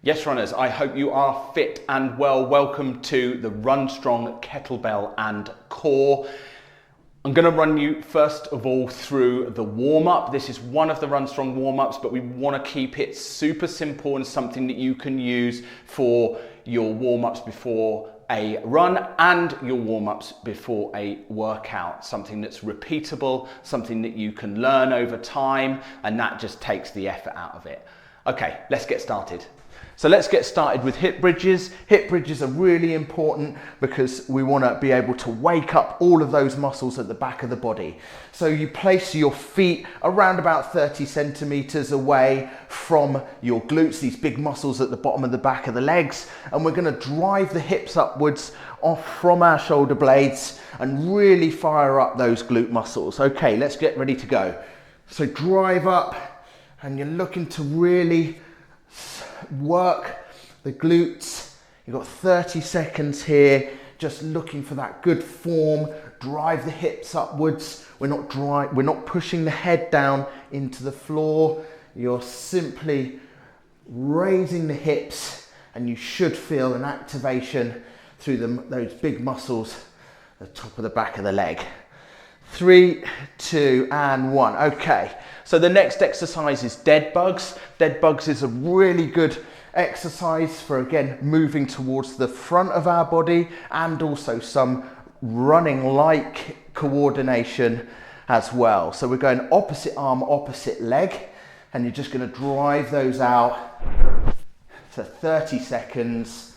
Yes, runners, I hope you are fit and well. Welcome to the Run Strong Kettlebell and Core. I'm going to run you first of all through the warm-up. This is one of the Run Strong warm-ups, but we want to keep it super simple and something that you can use for your warm-ups before a run and your warm-ups before a workout. Something that's repeatable, something that you can learn over time, and that just takes the effort out of it. Okay, let's get started. So let's get started with hip bridges. Hip bridges are really important because we want to be able to wake up all of those muscles at the back of the body. So you place your feet around about 30 centimeters away from your glutes, these big muscles at the bottom of the back of the legs, and we're going to drive the hips upwards off from our shoulder blades and really fire up those glute muscles. Okay, let's get ready to go. So drive up, and you're looking to really work the glutes. You've got 30 seconds here, just looking for that good form. Drive the hips upwards. We're not pushing the head down into the floor. You're simply raising the hips, and you should feel an activation through those big muscles at the top of the back of the leg. 3, 2, and 1. Okay, so the next exercise is dead bugs. Dead bugs is a really good exercise for, again, moving towards the front of our body and also some running-like coordination as well. So we're going opposite arm, opposite leg, and you're just going to drive those out for 30 seconds,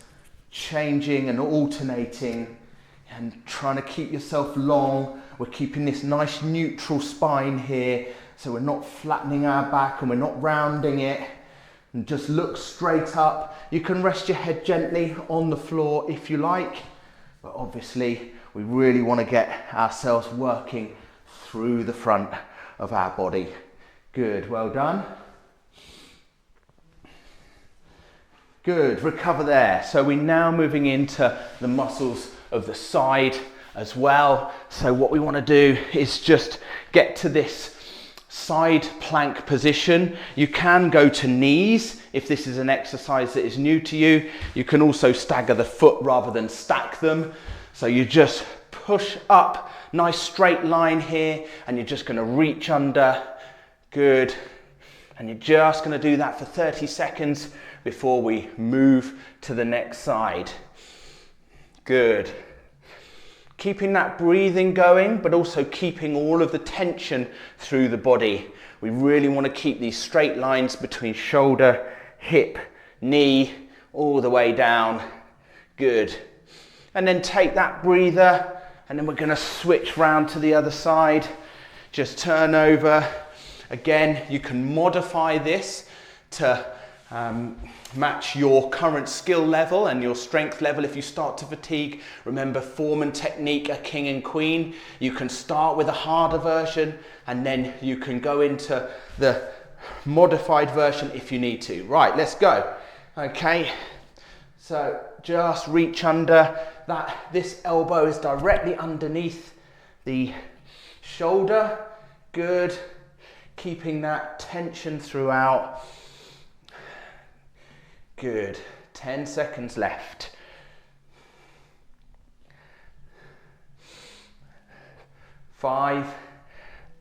changing and alternating and trying to keep yourself long. We're keeping this nice neutral spine here, so we're not flattening our back and we're not rounding it. And just look straight up. You can rest your head gently on the floor if you like, but obviously we really want to get ourselves working through the front of our body. Good, well done. Good, recover there. So we're now moving into the muscles of the side as well. So what we want to do is just get to this side plank position. You can go to knees if this is an exercise that is new to you. You can also stagger the foot rather than stack them. So you just push up, nice straight line here, and you're just going to reach under. Good. And you're just going to do that for 30 seconds before we move to the next side. Good. Keeping that breathing going, but also keeping all of the tension through the body. We really want to keep these straight lines between shoulder, hip, knee, all the way down. Good. And then take that breather, and then we're going to switch round to the other side. Just turn over. Again, you can modify this to match your current skill level and your strength level. If you start to fatigue, remember, form and technique are king and queen. You can start with a harder version and then you can go into the modified version if you need to. Right, let's go. Okay, so just reach under that. This elbow is directly underneath the shoulder. Good. Keeping that tension throughout. Good. 10 seconds left. 5,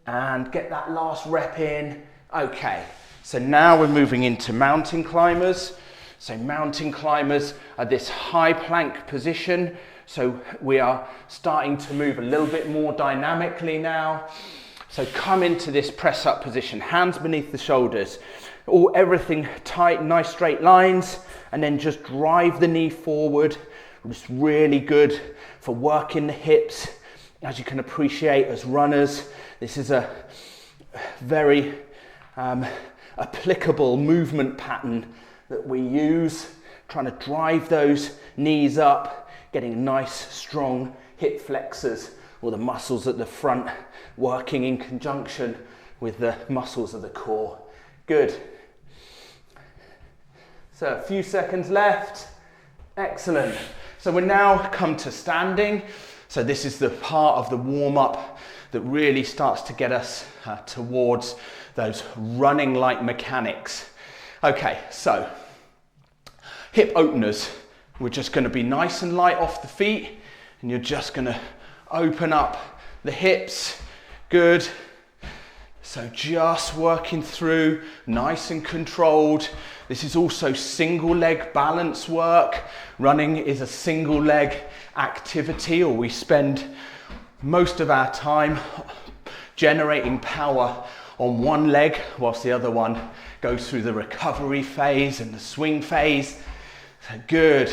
and get that last rep in. Okay, so now we're moving into mountain climbers. So mountain climbers are this high plank position. So we are starting to move a little bit more dynamically now. So come into this press up position, hands beneath the shoulders. Everything tight, nice straight lines, and then just drive the knee forward. It's really good for working the hips. As you can appreciate as runners, this is a very applicable movement pattern that we use, trying to drive those knees up, getting nice strong hip flexors, or the muscles at the front working in conjunction with the muscles of the core. Good. So a few seconds left. Excellent. So we're now come to standing. So this is the part of the warm-up that really starts to get us towards those running like mechanics. Okay, so hip openers. We're just going to be nice and light off the feet, and you're just going to open up the hips. Good. So just working through, nice and controlled. This is also single leg balance work. Running is a single leg activity, or we spend most of our time generating power on one leg whilst the other one goes through the recovery phase and the swing phase. So good.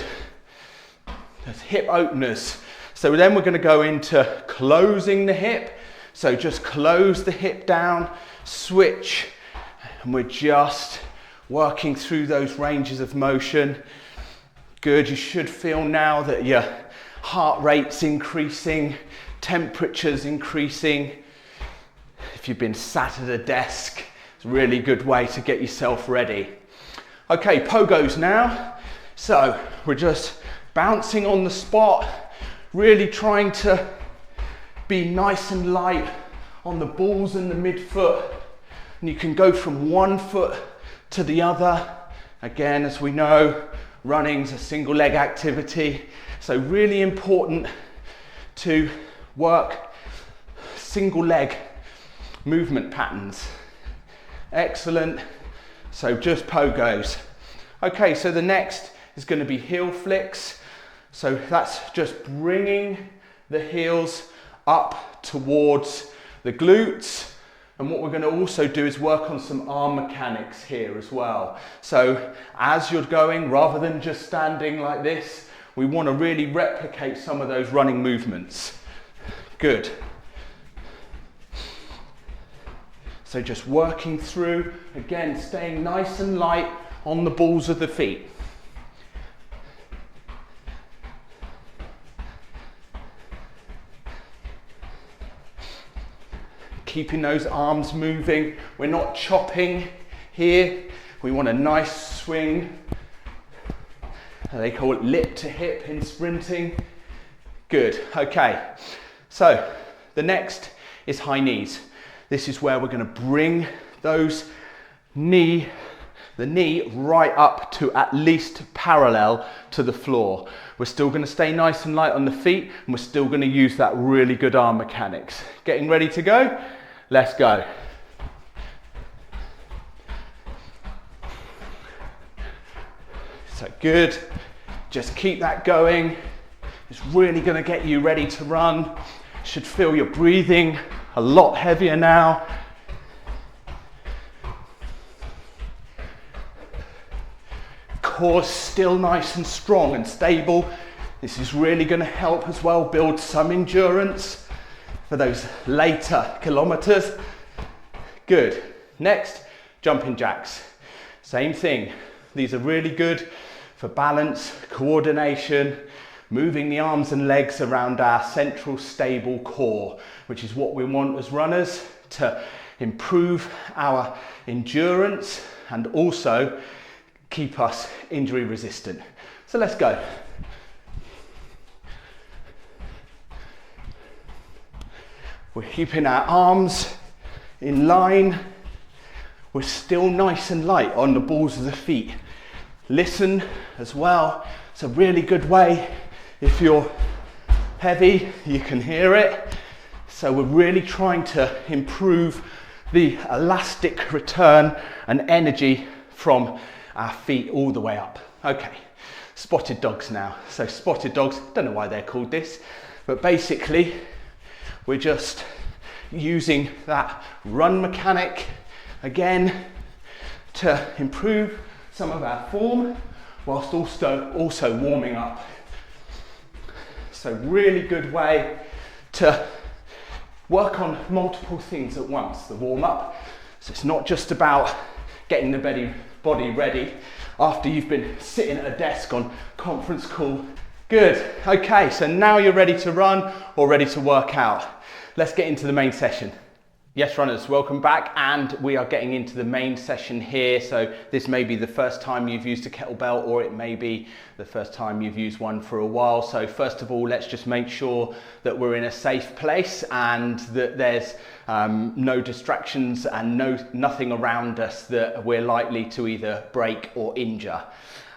There's hip openers. So then we're going to go into closing the hip. So just close the hip down, switch, and we're just working through those ranges of motion. Good. You should feel now that your heart rate's increasing, temperature's increasing. If you've been sat at a desk, it's a really good way to get yourself ready. Okay, pogos now. So we're just bouncing on the spot, really trying to be nice and light on the balls and the midfoot. And you can go from one foot to the other. Again, as we know, running's a single leg activity. So really important to work single leg movement patterns. Excellent. So just pogos. Okay, so the next is going to be heel flicks. So that's just bringing the heels up towards the glutes. And what we're going to also do is work on some arm mechanics here as well. So as you're going, rather than just standing like this, we want to really replicate some of those running movements. Good. So just working through, again, staying nice and light on the balls of the feet. Keeping those arms moving. We're not chopping here. We want a nice swing. They call it lip to hip in sprinting. Good. Okay. So the next is high knees. This is where we're going to bring the knee right up to at least parallel to the floor. We're still going to stay nice and light on the feet, and we're still going to use that really good arm mechanics. Getting ready to go? Let's go. So good. Just keep that going. It's really going to get you ready to run. Should feel your breathing a lot heavier now. Core still nice and strong and stable. This is really going to help as well build some endurance for those later kilometers. Good. Next, jumping jacks. Same thing. These are really good for balance, coordination, moving the arms and legs around our central stable core, which is what we want as runners to improve our endurance and also keep us injury resistant. So let's go. We're keeping our arms in line. We're still nice and light on the balls of the feet. Listen as well. It's a really good way. If you're heavy, you can hear it. So we're really trying to improve the elastic return and energy from our feet all the way up. Okay, spotted dogs now. So spotted dogs, don't know why they're called this, but basically we're just using that run mechanic again to improve some of our form whilst also warming up. So really good way to work on multiple things at once, the warm up. So it's not just about getting the body ready after you've been sitting at a desk on conference call. Good. Okay, so now you're ready to run or ready to work out. Let's get into the main session. Yes, runners, welcome back, and we are getting into the main session here. So this may be the first time you've used a kettlebell, or it may be the first time you've used one for a while. So first of all, let's just make sure that we're in a safe place and that there's no distractions and nothing around us that we're likely to either break or injure.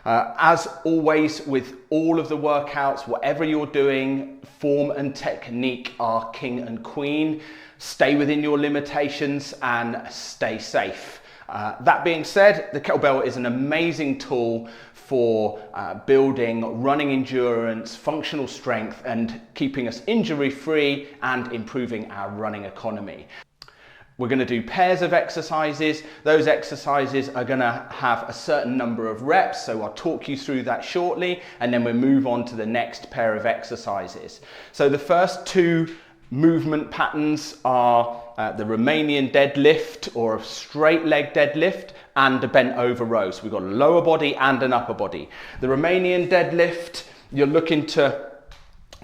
As always with all of the workouts, whatever you're doing, form and technique are king and queen. Stay within your limitations and stay safe. That being said, the kettlebell is an amazing tool for building running endurance, functional strength, and keeping us injury free and improving our running economy. We're going to do pairs of exercises. Those exercises are going to have a certain number of reps, so I'll talk you through that shortly, and then we'll move on to the next pair of exercises. So the first two movement patterns are the Romanian deadlift, or a straight leg deadlift, and a bent over row. So we've got a lower body and an upper body. The Romanian deadlift, you're looking to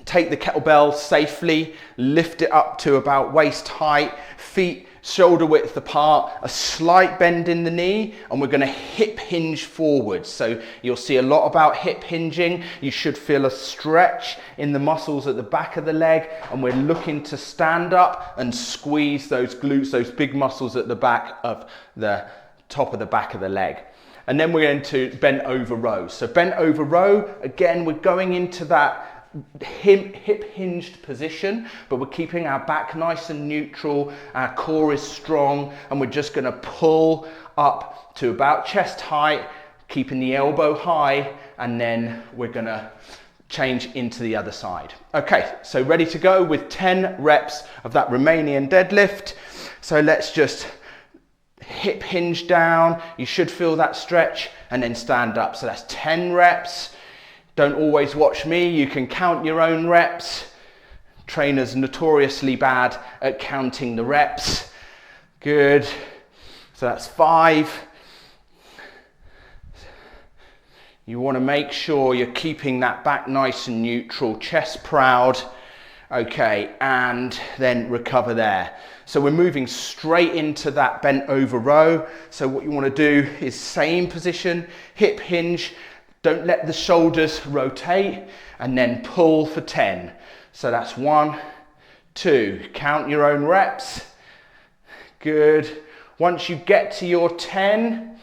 take the kettlebell safely, lift it up to about waist height, feet shoulder width apart, a slight bend in the knee, and we're going to hip hinge forward. So you'll see a lot about hip hinging. You should feel a stretch in the muscles at the back of the leg, and we're looking to stand up and squeeze those glutes, those big muscles at the back of the top of the back of the leg. And then we're going to bent over row. So bent over row, again, we're going into that hip hinged position, but we're keeping our back nice and neutral, our core is strong, and we're just going to pull up to about chest height, keeping the elbow high, and then we're going to change into the other side. Okay, so ready to go with 10 reps of that Romanian deadlift. So let's just hip hinge down, you should feel that stretch, and then stand up. So that's 10 reps. Don't always watch me, you can count your own reps. Trainers notoriously bad at counting the reps. Good. So that's 5. You want to make sure you're keeping that back nice and neutral, chest proud. Okay, and then recover there. So we're moving straight into that bent over row. So what you want to do is same position, hip hinge. Don't let the shoulders rotate, and then pull for 10. So that's 1, 2, count your own reps. Good. Once you get to your 10,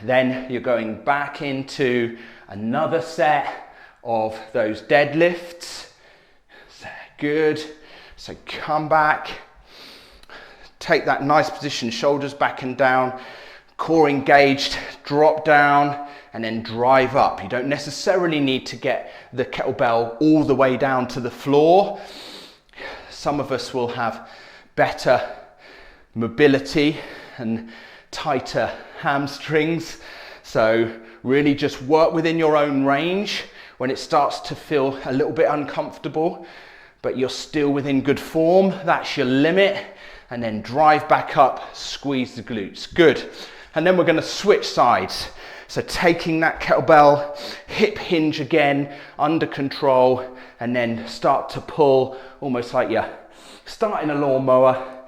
then you're going back into another set of those deadlifts. So good. So come back, take that nice position, shoulders back and down, core engaged, drop down, and then drive up. You don't necessarily need to get the kettlebell all the way down to the floor. Some of us will have better mobility and tighter hamstrings. So really just work within your own range. When it starts to feel a little bit uncomfortable, but you're still within good form, that's your limit. And then drive back up, squeeze the glutes. Good. And then we're going to switch sides. So taking that kettlebell, hip hinge again, under control, and then start to pull, almost like you're starting a lawnmower,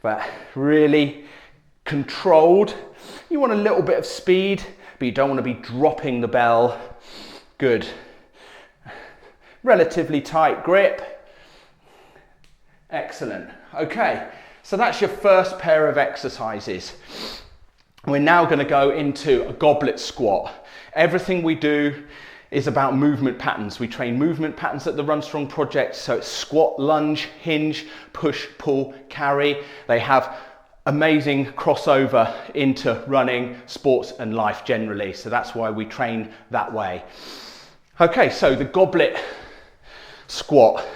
but really controlled. You want a little bit of speed, but you don't want to be dropping the bell. Good. Relatively tight grip. Excellent. Okay, so that's your first pair of exercises. We're now going to go into a goblet squat. Everything we do is about movement patterns. We train movement patterns at the Run Strong project. So it's squat, lunge, hinge, push, pull, carry. They have amazing crossover into running, sports and life generally. So that's why we train that way. Okay, so the goblet squat.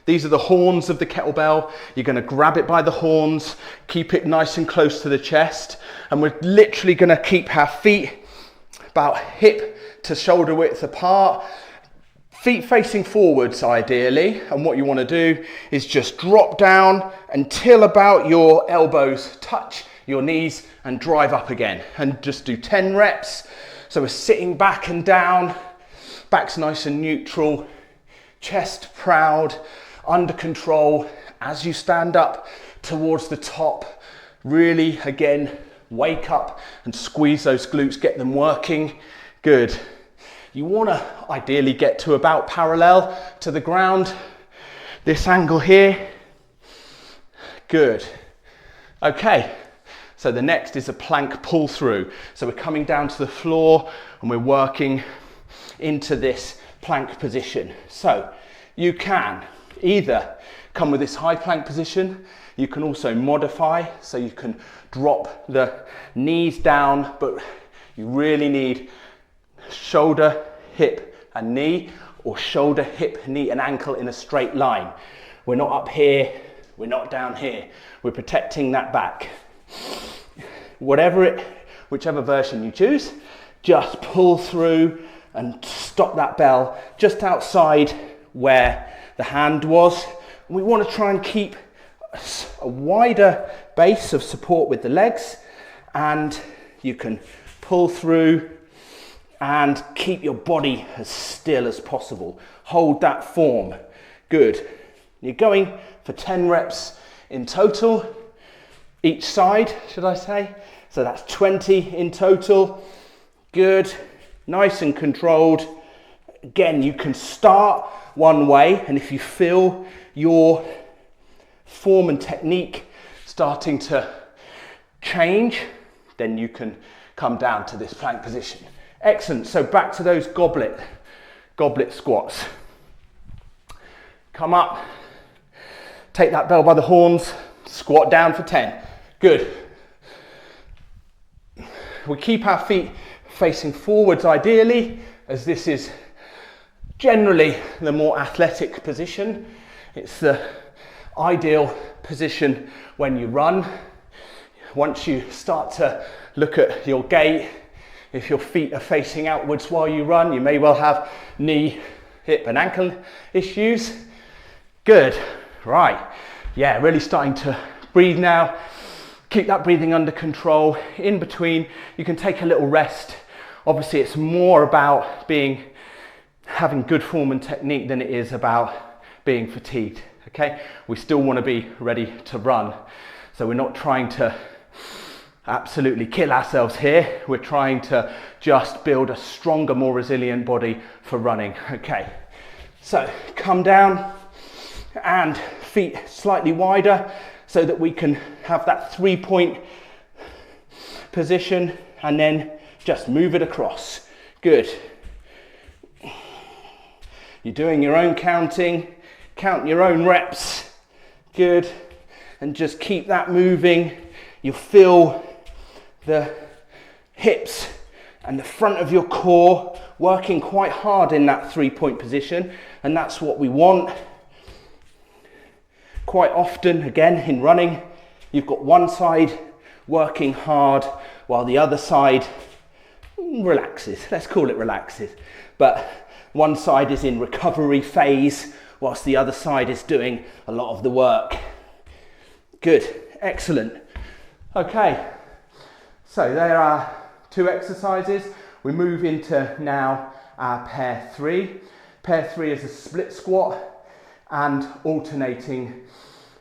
These are the horns of the kettlebell. You're going to grab it by the horns, keep it nice and close to the chest, and we're literally going to keep our feet about hip to shoulder width apart, feet facing forwards ideally, and what you want to do is just drop down until about your elbows touch your knees and drive up again, and just do 10 reps. So we're sitting back and down, back's nice and neutral, chest proud, under control. As you stand up towards the top, really again wake up and squeeze those glutes, get them working. Good. You want to ideally get to about parallel to the ground, this angle here. Good. Okay, So the next is a plank pull through. So we're coming down to the floor and we're working into this plank position. So you can either come with this high plank position, you can also modify, so you can drop the knees down, but you really need shoulder, hip and knee, or shoulder, hip, knee and ankle in a straight line. We're not up here, we're not down here. We're protecting that back. Whichever version you choose, just pull through and stop that bell just outside where the hand was. We want to try and keep a wider base of support with the legs, and you can pull through and keep your body as still as possible. Hold that form. Good. You're going for 10 reps in total, each side, should I say. So that's 20 in total. Good. Nice and controlled. Again, you can start one way, and if you feel your form and technique starting to change, then you can come down to this plank position. Excellent. So back to those goblet squats. Come up, take that bell by the horns, squat down for 10. Good. We keep our feet facing forwards ideally, as this is generally the more athletic position. It's the ideal position when you run. Once you start to look at your gait, if your feet are facing outwards while you run, you may well have knee, hip and ankle issues. Good. Right. Yeah, really starting to breathe now. Keep that breathing under control. In between, you can take a little rest. Obviously, it's more about having good form and technique than it is about being fatigued. Okay, we still want to be ready to run. So we're not trying to absolutely kill ourselves here. We're trying to just build a stronger, more resilient body for running. Okay, so come down and feet slightly wider so that we can have that 3-point position, and then just move it across. Good. You're doing your own counting. Count your own reps. Good. And just keep that moving. You'll feel the hips and the front of your core working quite hard in that 3-point position, and that's what we want. Quite often, again, in running, you've got one side working hard while the other side relaxes. Let's call it relaxes. But one side is in recovery phase, whilst the other side is doing a lot of the work. Good, excellent. Okay, so there are 2 exercises. We move into now our pair 3. Pair 3 is a split squat and alternating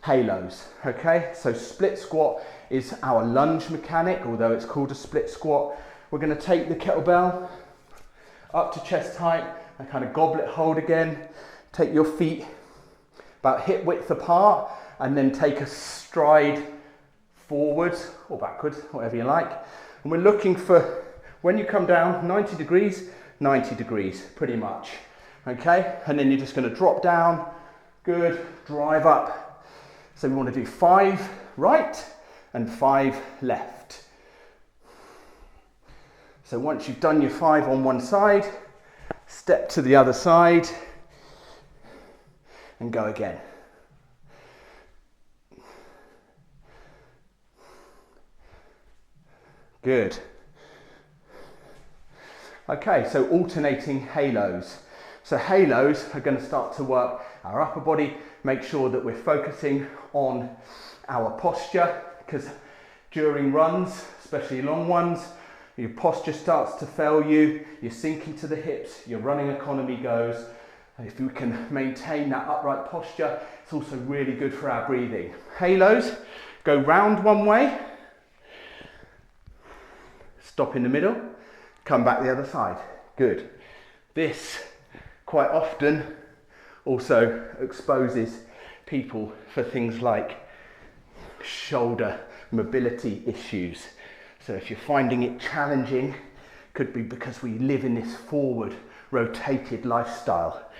halos. Okay, so split squat is our lunge mechanic, although it's called a split squat. We're going to take the kettlebell up to chest height and kind of goblet hold again. Take your feet about hip width apart, and then take a stride forwards or backwards, whatever you like. And we're looking for, when you come down, 90 degrees, pretty much. Okay, and then you're just going to drop down. Good, drive up. So we want to do 5 right and 5 left. So once you've done your 5 on one side, step to the other side and go again. Good. Okay, so alternating halos. So halos are going to start to work our upper body, make sure that we're focusing on our posture, because during runs, especially long ones, your posture starts to fail you, you're sinking to the hips, your running economy goes. And if we can maintain that upright posture, it's also really good for our breathing. Halos go round one way, stop in the middle, come back the other side. Good. This quite often also exposes people for things like shoulder mobility issues. So if you're finding it challenging, could be because we live in this forward rotated lifestyle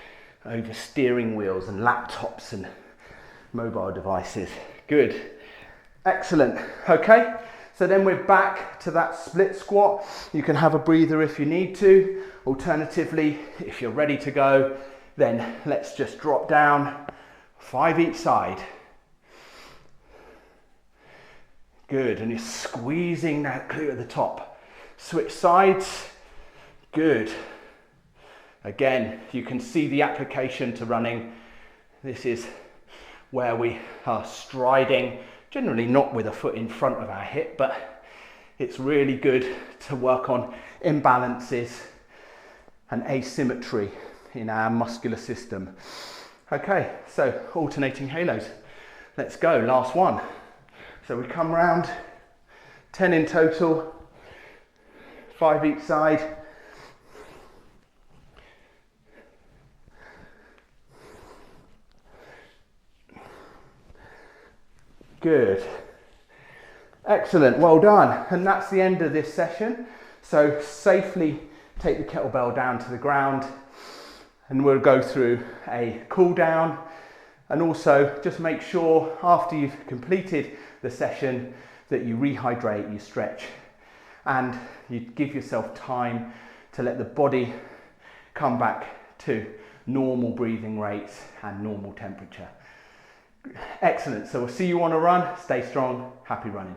over steering wheels and laptops and mobile devices. Good. Excellent. Okay, so then we're back to that split squat. You can have a breather if you need to. Alternatively, if you're ready to go, then let's just drop down, 5 each side. Good, and you're squeezing that glute at the top. Switch sides. Good. Again, you can see the application to running. This is where we are striding, generally not with a foot in front of our hip, but it's really good to work on imbalances and asymmetry in our muscular system. Okay, so alternating halos. Let's go, last one. So we come round, 10 in total, 5 each side. Good. Excellent, well done. And that's the end of this session. So safely take the kettlebell down to the ground and we'll go through a cool down, and also just make sure after you've completed the session that you rehydrate, you stretch, and you give yourself time to let the body come back to normal breathing rates and normal temperature. Excellent, so we'll see you on a run. Stay strong, happy running.